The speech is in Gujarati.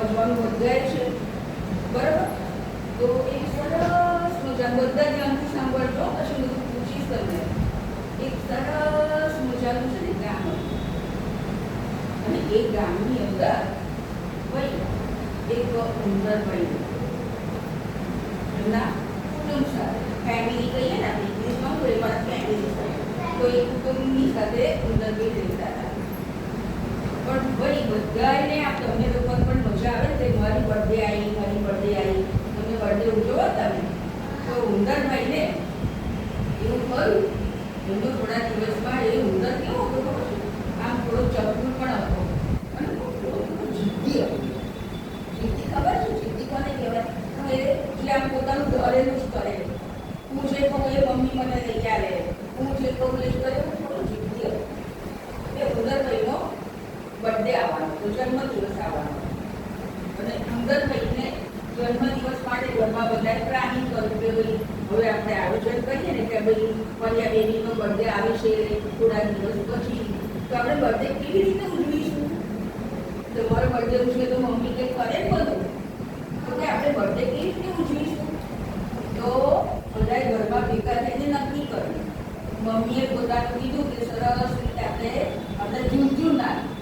સમજવાનું વધારે છે, બરાબર? તો એક સરસ મજાનું બધા ધ્યાનથી સાંભળજો, પછી બધું પૂછીશ તમને. એક સરસ મજાનું છે ને ગામ હતું, અને એ ગામની અંદર ભાઈ એક ઉંદર ભાઈ એમના કુટુંબ સાથે, ફેમિલી કહીએ ને આપણે ઇંગ્લિશમાં, તો એ મારા ફેમિલી સાથે, તો એ કુટુંબની સાથે ઉંદર ભાઈ રહેતા હતા. પણ ભાઈ બધાને આ તમને લોકોને પણ મજા આવે ને, મારી બર્થડે આવી, મારી બર્થડે આવી, તમે બર્થડે ઉજવો તમે, તો ઉંદર ભાઈને એવું થયું. એમનો થોડા દિવસમાં એ ઉંદર કેવો હતો ખબર છે? આમ થોડો ચતુર પણ હતો, અને થોડો જિદ્દી હતો. જિદ્દી ખબર છે? જિદ્દી કોને કહેવાય? તો એ જે આમ પોતાનું ઘરેલું જ કરે, હું જે કહું એ મમ્મી મને લઈ આવે, હું જે કહું એ કરે, થોડો જિદ્દી હતો. એ ઉંદર ભાઈનો બર્થડે આવવાનો હતો, જન્મદિવસ આવવાનો, અને ઉંદર ભાઈને જન્મદિવસ માટે ઘરમાં બધાએ પ્લાનિંગ કર્યું કે ભાઈ હવે આપણે આયોજન કરીએ ને કે ભાઈ મારી બેબીનો બર્થડે આવે છે થોડા દિવસ પછી, તો આપણે બર્થડે કેવી રીતે ઉજવીશું? તમારો બર્થડે ઉજવે તો મમ્મી કંઈ કરે ને બધું, તો કે આપણે બર્થડે કેવી રીતે ઉજવીશું? તો બધાએ ઘરમાં ભેગા થઈને નક્કી કર્યું. મમ્મીએ પોતાનું કીધું કે સરસ રીતે આપણે જૂન નાખી,